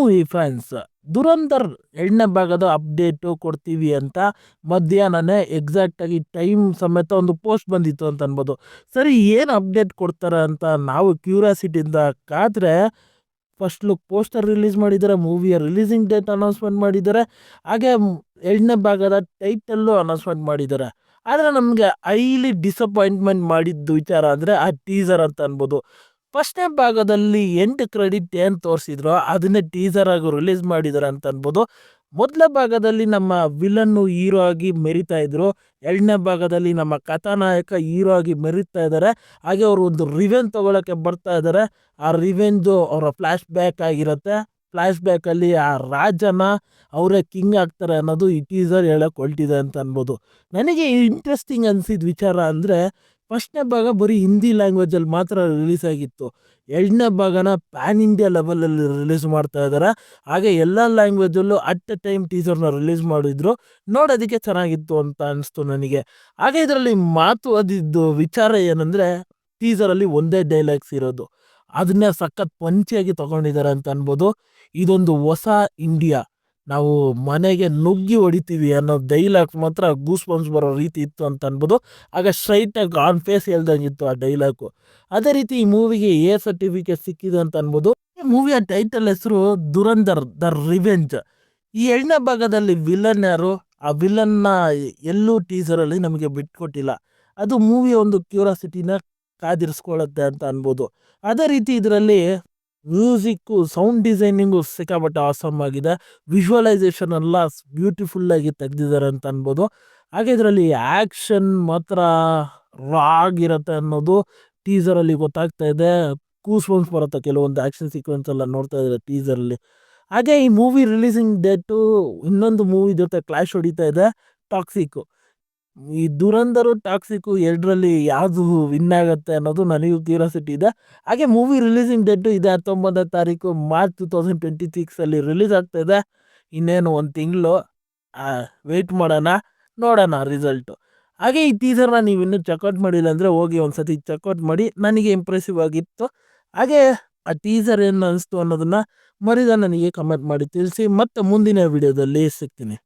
Movie fans Dhurandhar 2ನೇ ಭಾಗದ update ಕೊಡ್ತೀವಿ ಅಂತ ಮಧ್ಯಾಹ್ನನೇ ಎಕ್ಸಾಕ್ಟಾಗಿ ಟೈಮ್ ಸಮೇತ ಒಂದು ಪೋಸ್ಟ್ ಬಂದಿತ್ತು ಅಂತ ಅನ್ಬೋದು. ಸರಿ, ಏನು ಅಪ್ಡೇಟ್ ಕೊಡ್ತಾರೆ ಅಂತ ನಾವು ಕ್ಯೂರಿಯಾಸಿಟಿಯಿಂದ ಕಾದ್ರೆ ಫಸ್ಟ್ ಲುಕ್ ಪೋಸ್ಟರ್ ರಿಲೀಸ್ ಮಾಡಿದ್ದಾರೆ, ಮೂವಿಯ ರಿಲೀಸಿಂಗ್ ಡೇಟ್ ಅನೌನ್ಸ್ಮೆಂಟ್ ಮಾಡಿದ್ದಾರೆ, ಹಾಗೆ 2ನೇ ಭಾಗದ ಟೈಟಲ್ಲು ಅನೌನ್ಸ್ಮೆಂಟ್ ಮಾಡಿದ್ದಾರೆ. ಆದರೆ ನಮಗೆ ಹೈಲಿ ಡಿಸಪಾಯಿಂಟ್ಮೆಂಟ್ ಮಾಡಿದ್ದು ವಿಚಾರ ಅಂದರೆ ಆ ಟೀಸರ್ ಅಂತ ಅನ್ಬೋದು. ಫಸ್ಟ್ನೇ ಭಾಗದಲ್ಲಿ ಎಂಡ್ ಕ್ರೆಡಿಟ್ ಏನು ತೋರಿಸಿದ್ರೋ ಅದನ್ನೇ ಟೀಸರ್ ಆಗಿ ರಿಲೀಸ್ ಮಾಡಿದ್ದಾರೆ ಅಂತ ಅನ್ಬೋದು. ಮೊದಲ ಭಾಗದಲ್ಲಿ ನಮ್ಮ ವಿಲನ್ನು ಹೀರೋ ಆಗಿ ಮೆರಿತಾ ಇದ್ರು, 2ನೇ ಭಾಗದಲ್ಲಿ ನಮ್ಮ ಕಥಾನಾಯಕ ಹೀರೋ ಆಗಿ ಮೆರಿತಾ ಇದ್ದಾರೆ. ಹಾಗೆ ಅವರು ಒಂದು ರಿವೆಂಜ್ ತಗೊಳ್ಳೋಕ್ಕೆ ಬರ್ತಾ ಇದ್ದಾರೆ. ಆ ರಿವೆಂಜು ಅವರ ಫ್ಲ್ಯಾಶ್ ಬ್ಯಾಕ್ ಆಗಿರುತ್ತೆ. ಫ್ಲ್ಯಾಶ್ ಬ್ಯಾಕಲ್ಲಿ ಆ ರಾಜನ ಅವರೇ ಕಿಂಗ್ ಆಗ್ತಾರೆ ಅನ್ನೋದು ಈ ಟೀಸರ್ ಹೇಳಕ್ಕೆ ಹೊರಟಿದೆ ಅಂತ ಅನ್ಬೋದು. ನನಗೆ ಇಂಟ್ರೆಸ್ಟಿಂಗ್ ಅನಿಸಿದ ವಿಚಾರ ಅಂದರೆ ಫಸ್ಟ್ನೇ ಭಾಗ ಬರೀ ಹಿಂದಿ ಲ್ಯಾಂಗ್ವೇಜಲ್ಲಿ ಮಾತ್ರ ರಿಲೀಸ್ ಆಗಿತ್ತು. 2ನೇ ಭಾಗನ ಪ್ಯಾನ್ ಇಂಡಿಯಾ ಲೆವೆಲಲ್ಲಿ ರಿಲೀಸ್ ಮಾಡ್ತಾ ಇದ್ದಾರೆ. ಹಾಗೆ ಎಲ್ಲ ಲ್ಯಾಂಗ್ವೇಜಲ್ಲೂ ಅಟ್ ಎ ಟೈಮ್ ಟೀಸರ್ನ ರಿಲೀಸ್ ಮಾಡಿದ್ರು. ನೋಡೋದಕ್ಕೆ ಚೆನ್ನಾಗಿತ್ತು ಅಂತ ಅನಿಸ್ತು ನನಗೆ. ಹಾಗೆ ಇದರಲ್ಲಿ ಮಾತು ಅದಿದ್ದು ವಿಚಾರ ಏನಂದರೆ ಟೀಸರಲ್ಲಿ ಒಂದೇ ಡೈಲಾಗ್ಸ್ ಇರೋದು, ಅದನ್ನೇ ಸಖತ್ ಪಂಚಿಯಾಗಿ ತೊಗೊಂಡಿದ್ದಾರೆ ಅಂತ ಅನ್ಬೋದು. ಇದೊಂದು ಹೊಸ ಇಂಡಿಯಾ, ನಾವು ಮನೆಗೆ ನುಗ್ಗಿ ಹೊಡಿತೀವಿ ಅನ್ನೋ ಡೈಲಾಗ್ಸ್ ಮಾತ್ರ ಗೂಸ್ ಬಂಪ್ಸ್ ಬರೋ ರೀತಿ ಇತ್ತು ಅಂತ ಅನ್ಬೋದು. ಆಗ ಸ್ಟ್ರೈಟಾಗಿ ಆನ್ ಫೇಸ್ ಹೇಳ್ದಂಗಿತ್ತು ಆ ಡೈಲಾಗು. ಅದೇ ರೀತಿ ಈ ಮೂವಿಗೆ ಸರ್ಟಿಫಿಕೇಟ್ ಸಿಕ್ಕಿದೆ ಅಂತ ಅನ್ಬೋದು. ಈ ಮೂವಿಯ ಟೈಟಲ್ ಹೆಸರು ದುರಂಧರ್ ದ ರಿವೆಂಜ್. ಈ 2ನೇ ಭಾಗದಲ್ಲಿ ವಿಲನ್ ಯಾರು, ಆ ವಿಲನ್ನ ಎಲ್ಲೂ ಟೀಸರಲ್ಲಿ ನಮಗೆ ಬಿಟ್ಕೊಟ್ಟಿಲ್ಲ. ಅದು ಮೂವಿಯ ಒಂದು ಕ್ಯೂರಿಯಾಸಿಟಿನ ಕಾದಿರಿಸ್ಕೊಳ್ಳುತ್ತೆ ಅಂತ ಅನ್ಬೋದು. ಅದೇ ರೀತಿ ಇದರಲ್ಲಿ ಮ್ಯೂಸಿಕ್ಕು, ಸೌಂಡ್ ಡಿಸೈನಿಂಗು ಸಿಕ್ಕಾಪಟ್ಟೆ ಆಸಮ್ ಆಗಿದೆ. ವಿಜುವಲೈಸೇಷನ್ ಎಲ್ಲ ಬ್ಯೂಟಿಫುಲ್ಲಾಗಿ ತೆಗೆದಿದ್ದಾರೆ ಅಂತ ಅನ್ಬೋದು. ಹಾಗೆ ಇದರಲ್ಲಿ ಆ್ಯಕ್ಷನ್ ಮಾತ್ರ ರಾ ಆಗಿರುತ್ತೆ ಅನ್ನೋದು ಟೀಸರಲ್ಲಿ ಗೊತ್ತಾಗ್ತಾ ಇದೆ. ಕೂಸ್ ಬಂಪ್ಸ್ ಬರುತ್ತೆ ಕೆಲವೊಂದು ಆ್ಯಕ್ಷನ್ ಸೀಕ್ವೆನ್ಸ್ ಎಲ್ಲ ನೋಡ್ತಾ ಇದ್ದಾರೆ ಟೀಸರಲ್ಲಿ. ಹಾಗೆ ಈ ಮೂವಿ ರಿಲೀಸಿಂಗ್ ಡೇಟು ಇನ್ನೊಂದು ಮೂವಿ ಜೊತೆ ಕ್ಲಾಶ್ ಹೊಡಿತಾ ಇದೆ, ಟಾಕ್ಸಿಕ್ಕು. ಈ ದುರಂಧರು ಟಾಕ್ಸಿಕ್ಕು ಎರಡರಲ್ಲಿ ಯಾವುದು ವಿನ್ ಆಗುತ್ತೆ ಅನ್ನೋದು ನನಗೂ ಕ್ಯೂರಿಯಾಸಿಟಿ ಇದೆ. ಹಾಗೆ ಮೂವಿ ರಿಲೀಸಿಂಗ್ ಡೇಟು ಇದೆ 19ನೇ ತಾರೀಕು ಮಾರ್ಚ್ 2026 ರಿಲೀಸ್ ಆಗ್ತಾ ಇದೆ. ಇನ್ನೇನು ಒಂದು ತಿಂಗಳು ವೆಯ್ಟ್ ಮಾಡೋಣ, ನೋಡೋಣ ರಿಸಲ್ಟು. ಹಾಗೆ ಈ ಟೀಸರ್ನ ನೀವು ಇನ್ನೂ ಚೆಕ್ಔಟ್ ಮಾಡಿಲ್ಲ ಅಂದರೆ ಹೋಗಿ ಒಂದು ಸತಿ ಚೆಕ್ಔಟ್ ಮಾಡಿ. ನನಗೆ ಇಂಪ್ರೆಸಿವ್ ಆಗಿತ್ತು. ಹಾಗೆ ಆ ಟೀಸರ್ ಏನು ಅನಿಸ್ತು ಅನ್ನೋದನ್ನು ಮರಿದ ನನಗೆ ಕಮೆಂಟ್ ಮಾಡಿ ತಿಳಿಸಿ. ಮತ್ತೆ ಮುಂದಿನ ವಿಡಿಯೋದಲ್ಲಿ ಸಿಗ್ತೀನಿ.